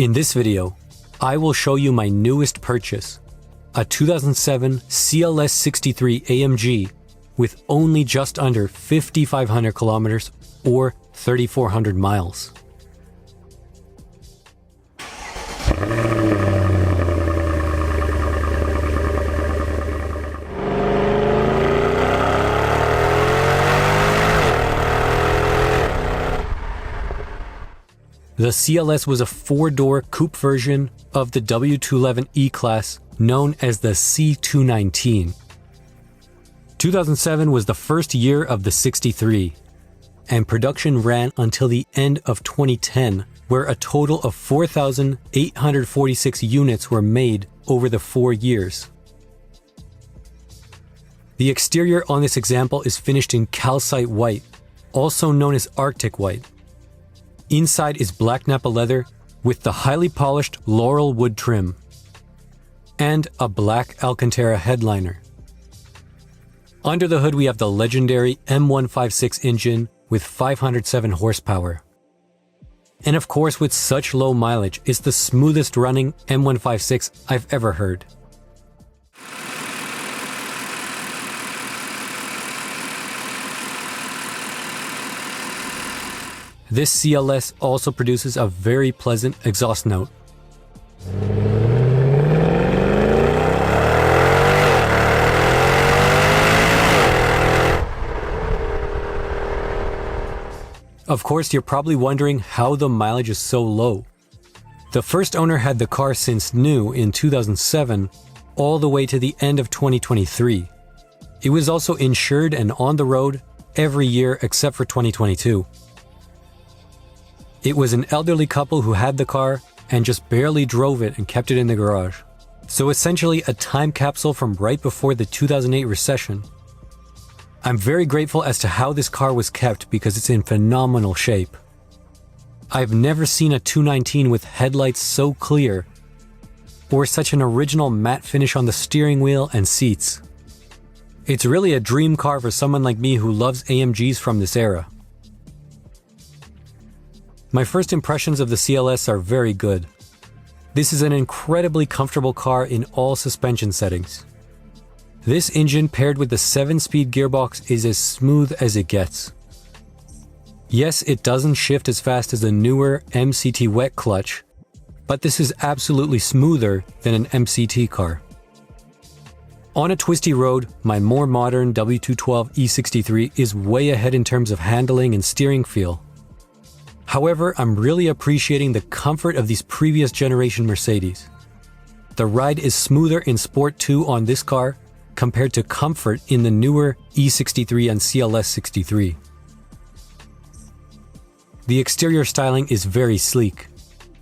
In this video, I will show you my newest purchase, a 2007 CLS63 AMG with only just under 5,500 kilometers or 3,400 miles. The CLS was a four-door coupe version of the W211 E-Class known as the C219. 2007 was the first year of the 63, and production ran until the end of 2010, where a total of 4,846 units were made over the 4 years. The exterior on this example is finished in calcite white, also known as Arctic white. Inside is black Napa leather with the highly polished laurel wood trim and a black Alcantara headliner. Under the hood we have the legendary M156 engine with 507 horsepower. And of course, with such low mileage, it's the smoothest running M156 I've ever heard. This CLS also produces a very pleasant exhaust note. Of course, you're probably wondering how the mileage is so low. The first owner had the car since new in 2007 all the way to the end of 2023. It was also insured and on the road every year except for 2022. It was an elderly couple who had the car and just barely drove it and kept it in the garage. So essentially a time capsule from right before the 2008 recession. I'm very grateful as to how this car was kept because it's in phenomenal shape. I've never seen a 219 with headlights so clear or such an original matte finish on the steering wheel and seats. It's really a dream car for someone like me who loves AMGs from this era. My first impressions of the CLS are very good. This is an incredibly comfortable car in all suspension settings. This engine paired with the 7-speed gearbox is as smooth as it gets. Yes, it doesn't shift as fast as the newer MCT wet clutch, but this is absolutely smoother than an MCT car. On a twisty road, my more modern W212 E63 is way ahead in terms of handling and steering feel. However, I'm really appreciating the comfort of these previous generation Mercedes. The ride is smoother in Sport 2 on this car compared to comfort in the newer E63 and CLS63. The exterior styling is very sleek.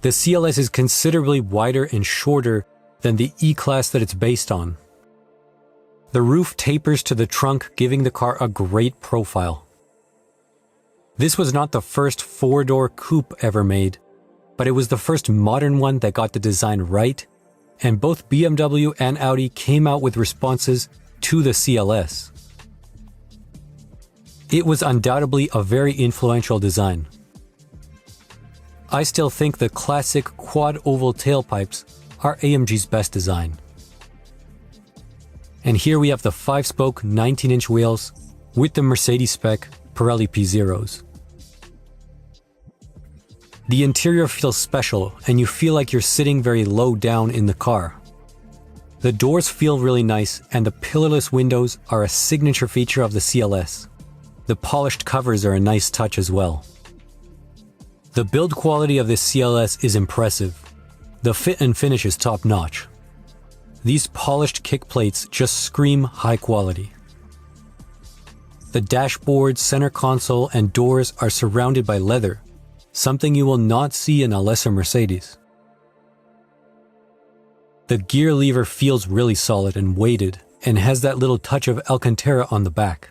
The CLS is considerably wider and shorter than the E-Class that it's based on. The roof tapers to the trunk, giving the car a great profile. This was not the first four-door coupe ever made, but it was the first modern one that got the design right, and both BMW and Audi came out with responses to the CLS. It was undoubtedly a very influential design. I still think the classic quad-oval tailpipes are AMG's best design. And here we have the 5-spoke 19-inch wheels with the Mercedes spec Pirelli P0s. The interior feels special and you feel like you're sitting very low down in the car. The doors feel really nice and the pillarless windows are a signature feature of the CLS. The polished covers are a nice touch as well. The build quality of this CLS is impressive. The fit and finish is top notch. These polished kick plates just scream high quality. The dashboard, center console, and doors are surrounded by leather, something you will not see in a lesser Mercedes. The gear lever feels really solid and weighted and has that little touch of Alcantara on the back.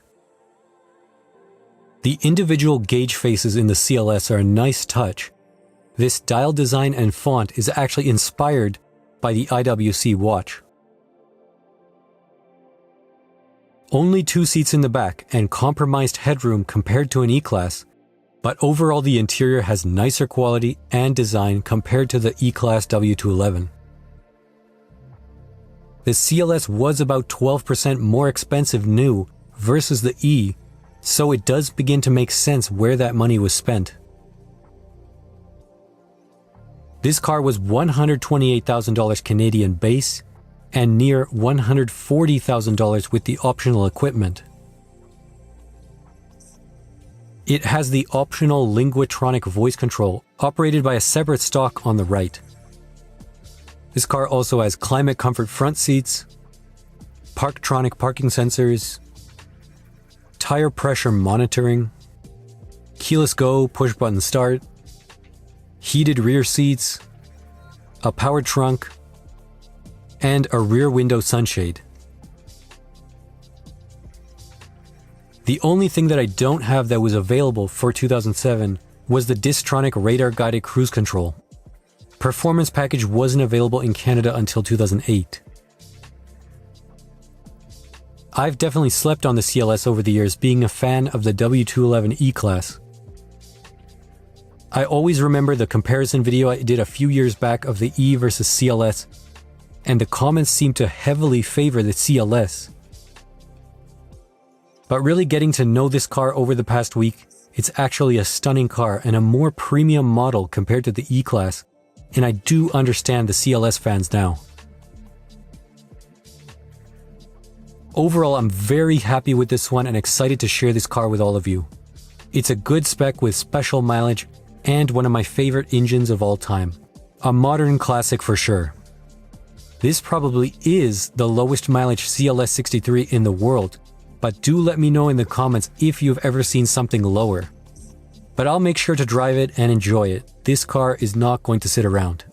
The individual gauge faces in the CLS are a nice touch. This dial design and font is actually inspired by the IWC watch. Only 2 seats in the back and compromised headroom compared to an E-Class But overall the interior has nicer quality and design compared to the E-Class W211. The CLS was about 12% more expensive new versus the E, so it does begin to make sense where that money was spent. This car was $128,000 Canadian base and near $140,000 with the optional equipment. It has the optional Linguatronic voice control operated by a separate stalk on the right. This car also has climate comfort front seats, Parktronic parking sensors, tire pressure monitoring, keyless go, push button start, heated rear seats, a power trunk, and a rear window sunshade. The only thing that I don't have that was available for 2007 was the Distronic radar guided cruise control. Performance package wasn't available in Canada until 2008. I've definitely slept on the CLS over the years, being a fan of the W211 E-Class. I always remember the comparison video I did a few years back of the E versus CLS, and the comments seemed to heavily favor the CLS. But really getting to know this car over the past week, it's actually a stunning car and a more premium model compared to the E-Class, and I do understand the CLS fans now. Overall, I'm very happy with this one and excited to share this car with all of you. It's a good spec with special mileage and one of my favorite engines of all time. A modern classic for sure. This probably is the lowest mileage CLS63 in the world, but do let me know in the comments if you've ever seen something lower. But I'll make sure to drive it and enjoy it. This car is not going to sit around.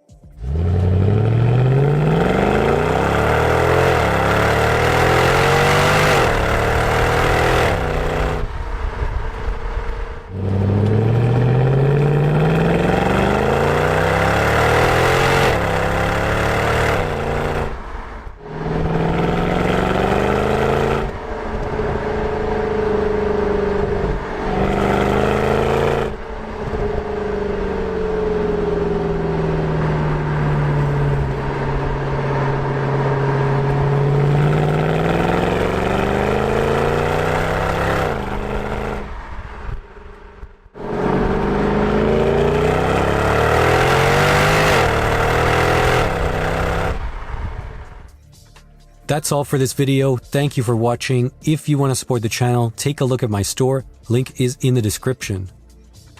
That's all for this video. Thank you for watching. If you want to support the channel, take a look at my store. Link is in the description.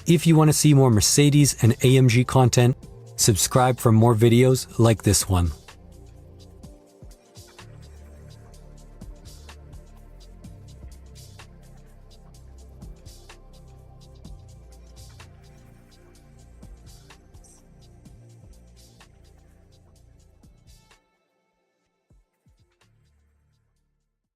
If you want to see more Mercedes and AMG content, subscribe for more videos like this one.